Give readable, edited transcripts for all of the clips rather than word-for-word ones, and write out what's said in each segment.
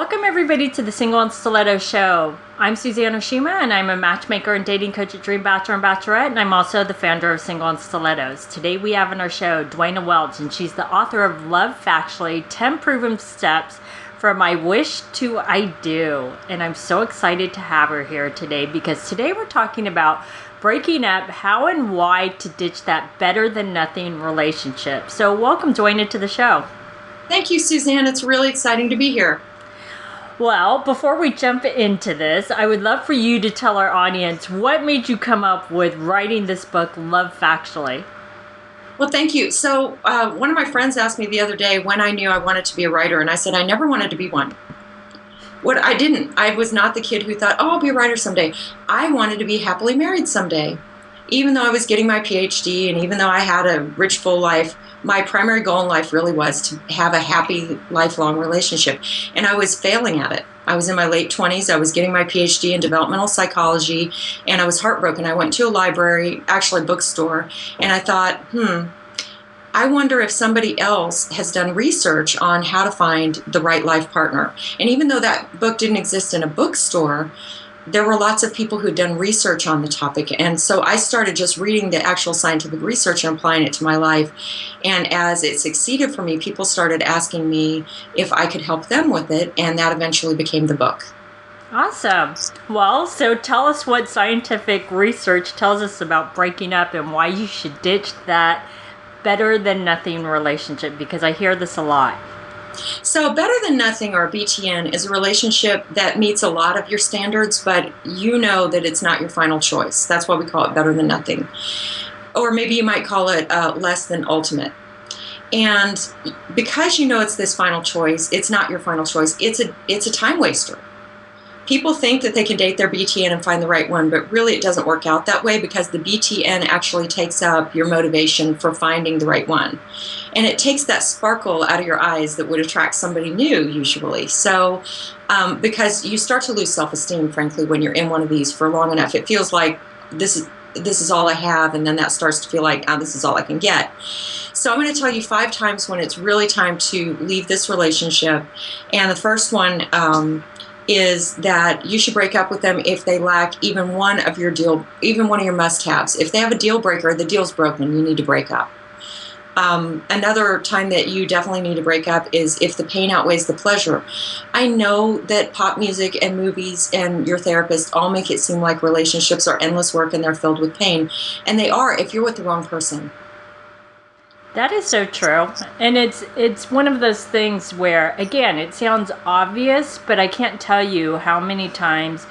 Welcome, everybody, to the Single and Stiletto Show. I'm Suzanne Oshima, and I'm a matchmaker and dating coach at Dream Bachelor and Bachelorette, and I'm also the founder of Single and Stilettos. Today, we have on our show Dwayna Welch, and she's the author of Love Factually, 10 Proven Steps from I Wish to I Do. And I'm so excited to have her here today, because today we're talking about breaking up, how and why to ditch that better-than-nothing relationship. So welcome, Dwayna, to the show. Thank you, Suzanne. It's really exciting to be here. Well, before we jump into this, I would love for you to tell our audience what made you come up with writing this book, Love Factually. Well, thank you. So one of my friends asked me the other day when I knew I wanted to be a writer, and I said I never wanted to be one. I was not the kid who thought, oh, I'll be a writer someday. I wanted to be happily married someday. Even though I was getting my PhD and even though I had a rich, full life, my primary goal in life really was to have a happy, lifelong relationship. And I was failing at it. I was in my late 20s. I was getting my PhD in developmental psychology, and I was heartbroken. I went to a library, actually a bookstore, and I thought, I wonder if somebody else has done research on how to find the right life partner. And even though that book didn't exist in a bookstore, there were lots of people who'd done research on the topic. And so I started just reading the actual scientific research and applying it to my life. And as it succeeded for me, people started asking me if I could help them with it. And that eventually became the book. Awesome. Well, so tell us what scientific research tells us about breaking up and why you should ditch that better-than-nothing relationship, because I hear this a lot. So better than nothing, or BTN, is a relationship that meets a lot of your standards, but you know that it's not your final choice. That's why we call it better than nothing. Or maybe you might call it less than ultimate. And because you know it's this final choice, it's not your final choice. It's a time waster. People think that they can date their BTN and find the right one, but really it doesn't work out that way, because the BTN actually takes up your motivation for finding the right one. And it takes that sparkle out of your eyes that would attract somebody new, usually. So, because you start to lose self-esteem, frankly, when you're in one of these for long enough. It feels like this is all I have, and then that starts to feel like, this is all I can get. So I'm going to tell you 5 times when it's really time to leave this relationship. And the first one is that you should break up with them if they lack even one of your must-haves. If they have a deal breaker, the deal's broken, you need to break up. Another time that you definitely need to break up is if the pain outweighs the pleasure. I know that pop music and movies and your therapist all make it seem like relationships are endless work and they're filled with pain. And they are if you're with the wrong person. That is so true. And it's one of those things where, again, it sounds obvious, but I can't tell you how many times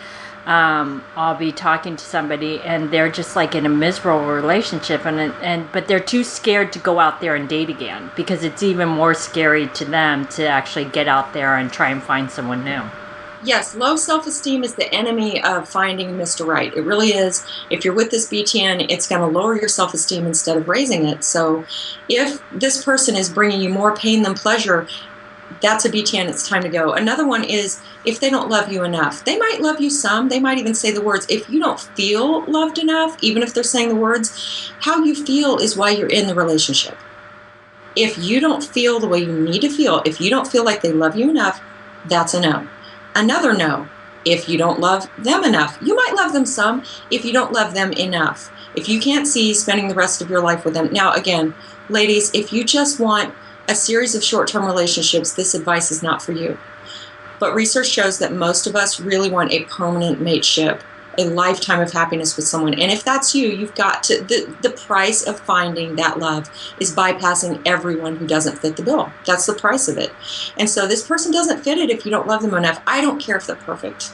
I'll be talking to somebody and they're just like in a miserable relationship, but they're too scared to go out there and date again, because it's even more scary to them to actually get out there and try and find someone new. Yes, low self-esteem is the enemy of finding Mr. Right. It really is. If you're with this BTN, it's going to lower your self-esteem instead of raising it. So if this person is bringing you more pain than pleasure, that's a BTN. It's time to go. Another one is if they don't love you enough. They might love you some. They might even say the words. If you don't feel loved enough, even if they're saying the words, how you feel is why you're in the relationship. If you don't feel the way you need to feel, if you don't feel like they love you enough, that's a no. Another no, if you don't love them enough. You might love them some if you don't love them enough. If you can't see spending the rest of your life with them. Now, again, ladies, if you just want a series of short-term relationships, this advice is not for you. But research shows that most of us really want a permanent mateship, a lifetime of happiness with someone. And if that's you, you've got to, the price of finding that love is bypassing everyone who doesn't fit the bill. That's the price of it. And so this person doesn't fit it if you don't love them enough. I don't care if they're perfect.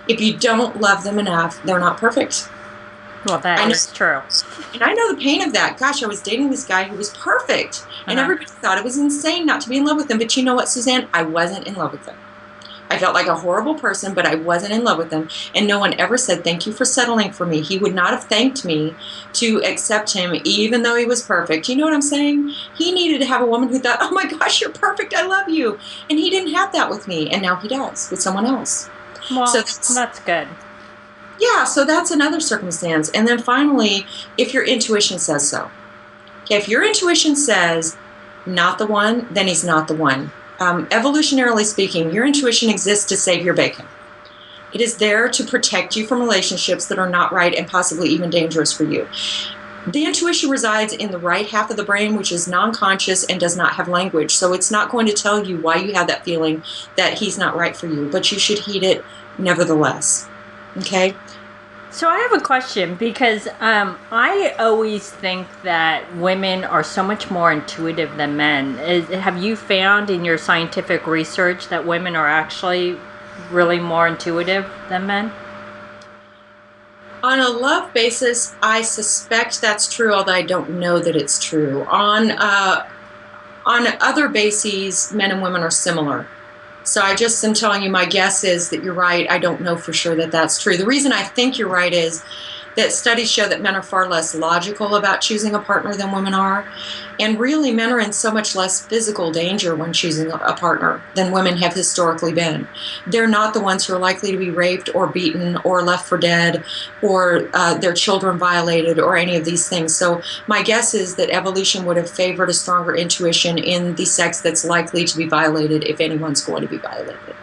If you don't love them enough, they're not perfect. Well, that is true. And I know the pain of that. Gosh, I was dating this guy who was perfect. And everybody thought it was insane not to be in love with him. But you know what, Suzanne? I wasn't in love with him. I felt like a horrible person, but I wasn't in love with him. And no one ever said, thank you for settling for me. He would not have thanked me to accept him, even though he was perfect. You know what I'm saying? He needed to have a woman who thought, oh my gosh, you're perfect, I love you. And he didn't have that with me. And now he does with someone else. Well, so that's good. Yeah, so that's another circumstance. And then finally, if your intuition says so. Okay, if your intuition says not the one, then he's not the one. Evolutionarily speaking, your intuition exists to save your bacon. It is there to protect you from relationships that are not right and possibly even dangerous for you. The intuition resides in the right half of the brain, which is non-conscious and does not have language. So it's not going to tell you why you have that feeling that he's not right for you, but you should heed it nevertheless. Okay? So I have a question because I always think that women are so much more intuitive than men. Have you found in your scientific research that women are actually really more intuitive than men? On a love basis, I suspect that's true, although I don't know that it's true. On other bases, men and women are similar. So I just am telling you, my guess is that you're right. I don't know for sure that that's true. The reason I think you're right is that studies show that men are far less logical about choosing a partner than women are. And really, men are in so much less physical danger when choosing a partner than women have historically been. They're not the ones who are likely to be raped or beaten or left for dead or their children violated or any of these things. So my guess is that evolution would have favored a stronger intuition in the sex that's likely to be violated if anyone's going to be violated.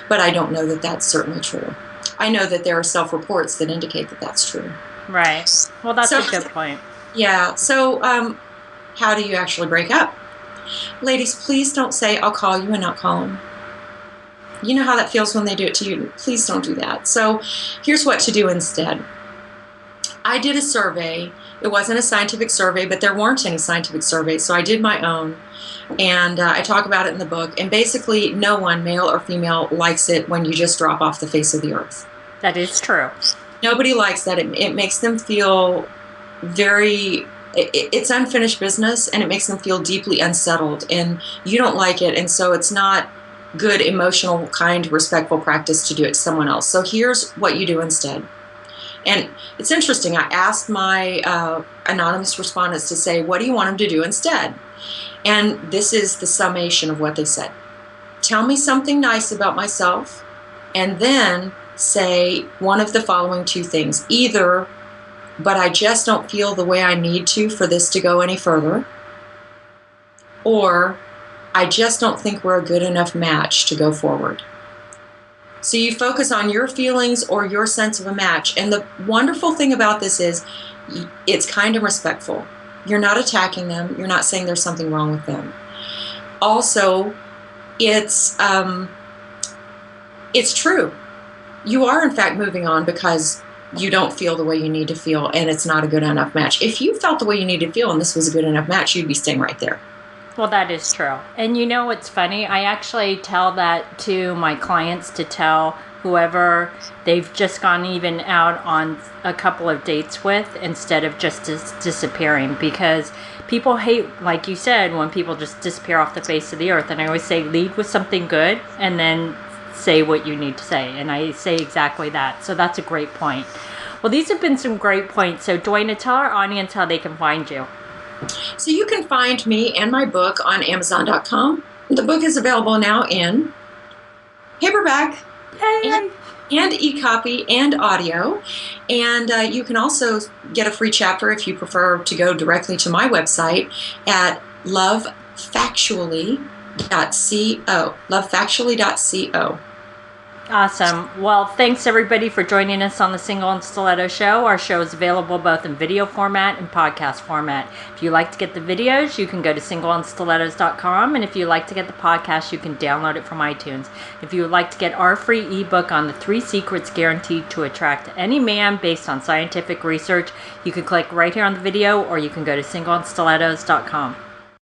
But I don't know that that's certainly true. I know that there are self-reports that indicate that that's true. Right. Well, that's a good point. Yeah. So how do you actually break up? Ladies, please don't say, I'll call you and not call him. You know how that feels when they do it to you. Please don't do that. So here's what to do instead. I did a survey. It wasn't a scientific survey, but there weren't any scientific surveys, so I did my own. And I talk about it in the book. And basically, no one, male or female, likes it when you just drop off the face of the earth. That is true. Nobody likes that. It makes them feel very... It's unfinished business, and it makes them feel deeply unsettled. And you don't like it, and so it's not good, emotional, kind, respectful practice to do it to someone else. So here's what you do instead. And it's interesting. I asked my anonymous respondents to say, what do you want them to do instead? And this is the summation of what they said. Tell me something nice about myself, and then say one of the following two things. Either, but I just don't feel the way I need to for this to go any further, or I just don't think we're a good enough match to go forward. So you focus on your feelings or your sense of a match. And the wonderful thing about this is it's kind and respectful. You're not attacking them. You're not saying there's something wrong with them. Also, it's true. You are, in fact, moving on because you don't feel the way you need to feel, and it's not a good enough match. If you felt the way you need to feel and this was a good enough match, you'd be staying right there. Well, that is true. And you know what's funny? I actually tell that to my clients to tell whoever they've just gone even out on a couple of dates with instead of just disappearing, because people hate, like you said, when people just disappear off the face of the earth. And I always say lead with something good and then say what you need to say. And I say exactly that. So that's a great point. Well, these have been some great points. So Dwayna, tell our audience how they can find you. So you can find me and my book on Amazon.com. The book is available now in paperback and e-copy and audio. And you can also get a free chapter if you prefer to go directly to my website at lovefactually.co. lovefactually.co. Awesome. Well, thanks everybody for joining us on the Single and Stiletto Show. Our show is available both in video format and podcast format. If you like to get the videos, you can go to singleandstilettos.com. And if you like to get the podcast, you can download it from iTunes. If you would like to get our free ebook on the 3 secrets guaranteed to attract any man based on scientific research, you can click right here on the video, or you can go to singleandstilettos.com.